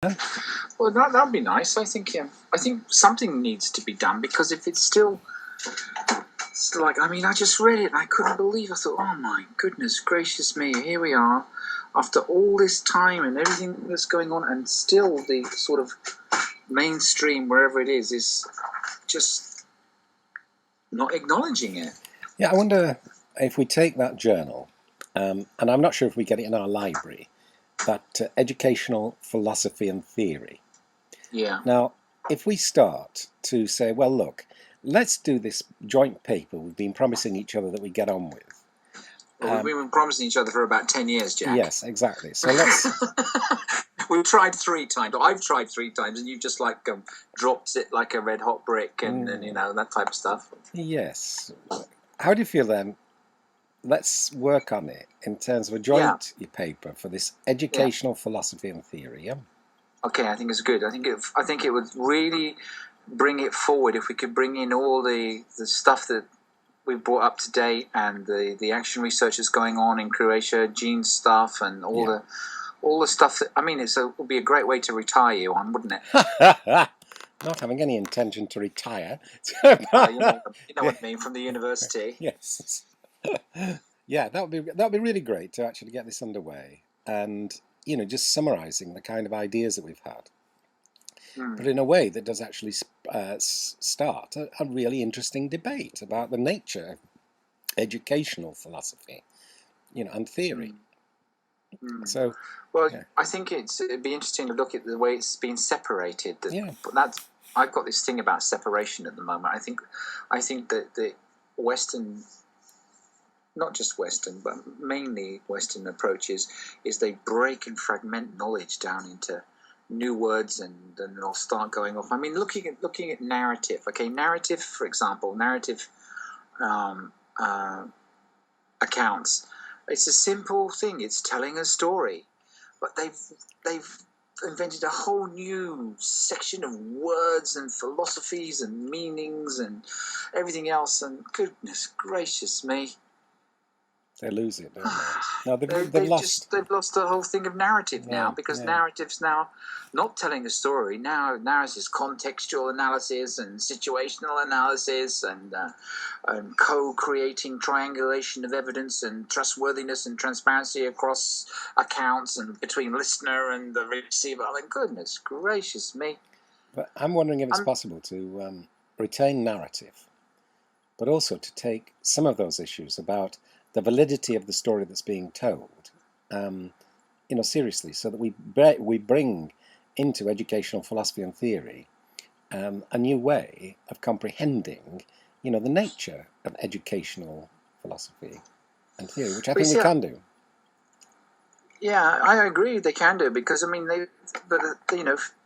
Well, that'd be nice. I think something needs to be done, because if it's still like, I mean, I just read it and I couldn't believe. I thought, oh my goodness gracious me, here we are, after all this time and everything that's going on, and still the sort of mainstream, wherever it is just not acknowledging it. Yeah, I wonder if we take that journal, and I'm not sure if we get it in our library, that Educational Philosophy and Theory. Yeah. Now, if we start to say, well, look, let's do this joint paper we've been promising each other that we get on with. Well, we've been promising each other for about 10 years, Jack. Yes, exactly. So let's... We've tried 3 times. I've tried 3 times, and you've just like dropped it like a red hot brick, and that type of stuff. Yes. How do you feel then? Let's work on it in terms of a joint paper for this Educational Philosophy and Theory. Yeah. Okay, I think it's good. I think it would really bring it forward if we could bring in all the stuff that we've brought up to date, and the action research that's going on in Croatia, gene stuff, and all the stuff that, I mean, it would be a great way to retire you on, wouldn't it? Not having any intention to retire. You know what I mean, from the university. Yes. Yeah, that would be really great to actually get this underway, and just summarising the kind of ideas that we've had, but in a way that does actually start a really interesting debate about the nature of educational philosophy, and theory. So, I think it'd be interesting to look at the way it's been separated. I've got this thing about separation at the moment. I think that the Western, not just Western, but mainly Western approaches, is they break and fragment knowledge down into new words, and then they'll start going off. I mean, looking at narrative. Okay, narrative, for example, accounts. It's a simple thing. It's telling a story, but they've invented a whole new section of words and philosophies and meanings and everything else. And goodness gracious me, they lose it, don't they? No, they've lost the whole thing of narrative now, because narrative's now not telling a story. Now it's contextual analysis and situational analysis and co-creating triangulation of evidence and trustworthiness and transparency across accounts and between listener and the receiver. I mean, goodness gracious me. But I'm wondering if it's possible to retain narrative, but also to take some of those issues about the validity of the story that's being told, seriously, so that we bring into educational philosophy and theory a new way of comprehending, the nature of educational philosophy and theory, which I think we can do. Yeah, I agree. They can do, because I mean,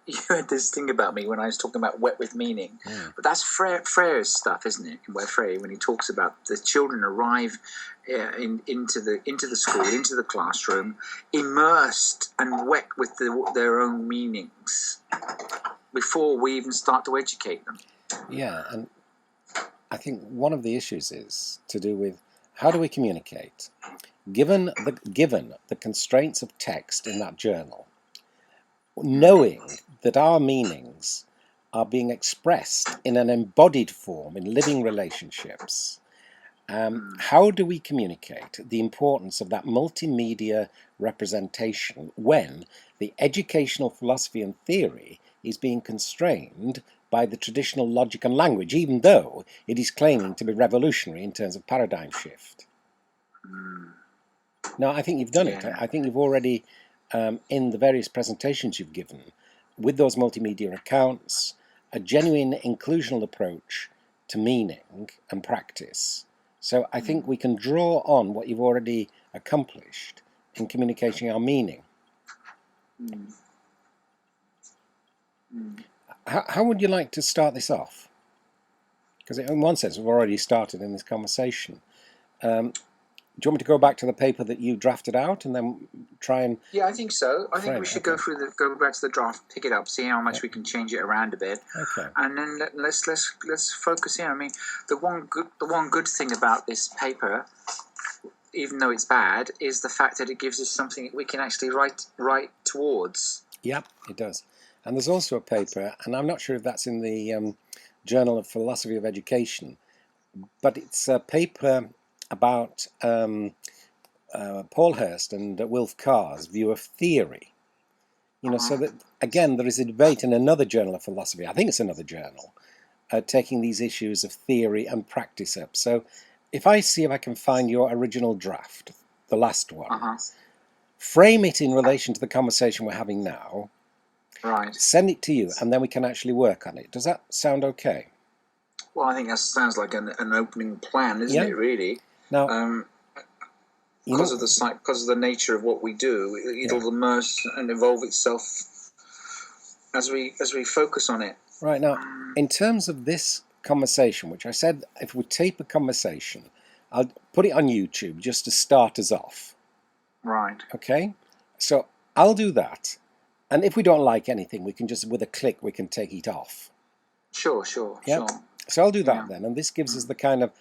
you had this thing about me when I was talking about wet with meaning, but that's Freire's stuff, isn't it? Where Freire, when he talks about the children arrive into the school, into the classroom, immersed and wet with their own meanings before we even start to educate them. Yeah, and I think one of the issues is to do with how do we communicate, given the constraints of text in that journal, knowing that our meanings are being expressed in an embodied form in living relationships. How do we communicate the importance of that multimedia representation when the educational philosophy and theory is being constrained by the traditional logic and language, even though it is claiming to be revolutionary in terms of paradigm shift? Now, I think you've done it. I think you've already, in the various presentations you've given, with those multimedia accounts, a genuine inclusional approach to meaning and practice. So I think we can draw on what you've already accomplished in communicating our meaning. How would you like to start this off? Because in one sense, we've already started in this conversation. Do you want me to go back to the paper that you drafted out and then try and... Yeah, I think so. I think we should go back to the draft, pick it up, see how much we can change it around a bit, and then let's focus in. I mean, the one good thing about this paper, even though it's bad, is the fact that it gives us something we can actually write towards. Yep, it does. And there's also a paper, and I'm not sure if that's in the Journal of Philosophy of Education, but it's a paper about Paul Hurst and Wilf Carr's view of theory. So that, again, there is a debate in another journal of philosophy, I think it's another journal, taking these issues of theory and practice up. So if I see if I can find your original draft, the last one, frame it in relation to the conversation we're having now, right, send it to you, and then we can actually work on it. Does that sound okay? Well, I think that sounds like an opening plan, isn't it, really? Now, because of the nature of what we do, it'll immerse and evolve itself as we focus on it. Right, now, in terms of this conversation, which I said, if we tape a conversation, I'll put it on YouTube just to start us off. Right. Okay? So I'll do that. And if we don't like anything, we can just, with a click, we can take it off. Sure. Yeah? So I'll do that then. And this gives us the kind of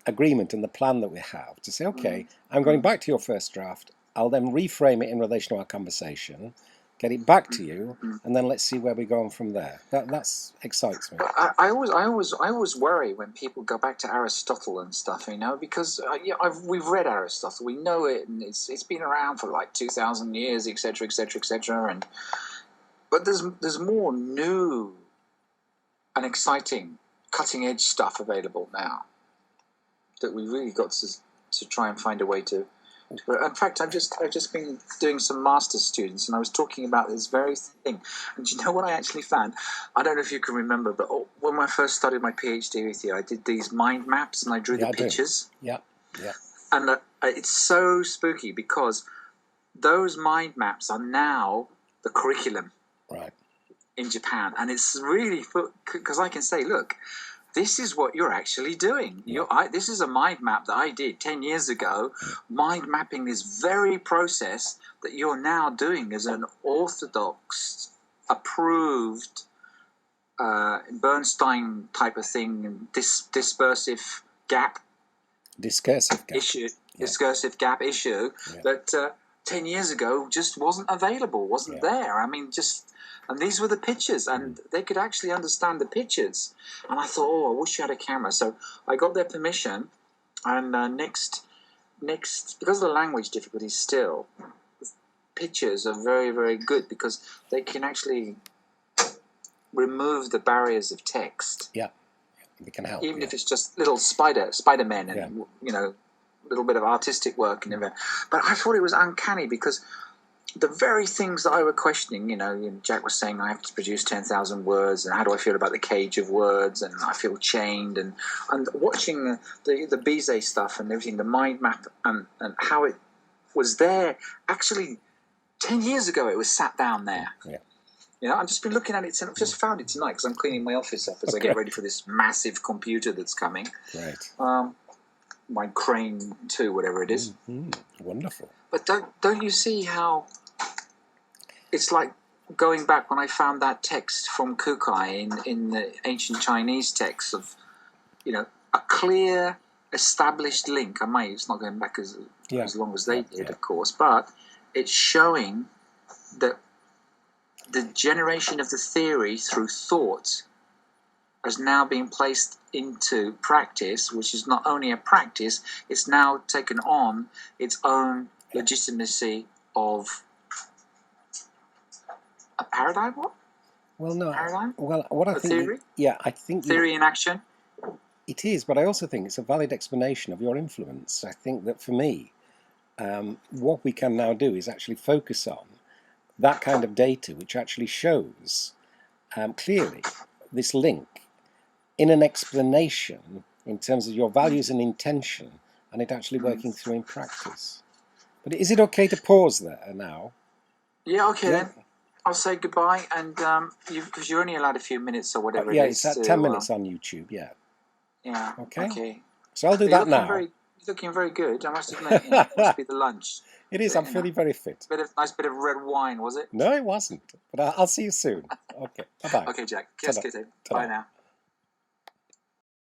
agreement and the plan that we have to say, okay, I'm going back to your first draft. I'll then reframe it in relation to our conversation, get it back to you, and then let's see where we're going from there. That excites me. I always worry when people go back to Aristotle and stuff, because we've read Aristotle, we know it, and it's been around for like 2,000 years, etc., etc., etc. But there's more new and exciting, cutting edge stuff available now that we really got to try and find a way to. In fact, I've just been doing some master's students, and I was talking about this very thing. And do you know what I actually found? I don't know if you can remember, but when I first started my PhD with you, I did these mind maps, and I drew the pictures. Yeah. And it's so spooky because those mind maps are now the curriculum in Japan, and it's really because I can say, look, this is what you're actually doing. This is a mind map that I did 10 years ago, mind mapping this very process that you're now doing as an orthodox, approved Bernstein type of thing, discursive gap issue that 10 years ago just wasn't available, wasn't there. I mean, and these were the pictures, and they could actually understand the pictures. And I thought, I wish you had a camera. So I got their permission, and next, because of the language difficulties still, pictures are very, very good because they can actually remove the barriers of text. Yeah, they can help. Even if it's just little Spider-Men and, a little bit of artistic work and everything. But I thought it was uncanny because the very things that I were questioning, Jack was saying I have to produce 10,000 words, and how do I feel about the cage of words, and I feel chained, and watching the Bizet stuff and everything, the mind map and how it was there. Actually, 10 years ago, it was sat down there. I've just been looking at it, and I've just found it tonight because I'm cleaning my office up as I get ready for this massive computer that's coming. Right. My Crane 2, whatever it is. Wonderful. But don't you see how it's like going back when I found that text from Kukai in the ancient Chinese texts of, a clear, established link. It's not going back as long as they did, of course, but it's showing that the generation of the theory through thought has now been placed into practice, which is not only a practice, it's now taken on its own legitimacy of a paradigm. What? Well, no. Paradigm? Well, what I think. Theory? I think theory in action. It is, but I also think it's a valid explanation of your influence. I think that for me, what we can now do is actually focus on that kind of data, which actually shows clearly this link in an explanation in terms of your values and intention, and it actually working through in practice. But is it okay to pause there now? Yeah, okay then. I'll say goodbye, and because you're only allowed a few minutes or whatever it is. Yeah, it's at 10 minutes on YouTube, Yeah, okay. So I'll do that now. You're looking very good, I must admit. It must be the lunch. It is, I'm feeling very fit. Nice bit of red wine, was it? No, it wasn't. But I'll see you soon. Okay, bye-bye. Okay, Jack. Bye now.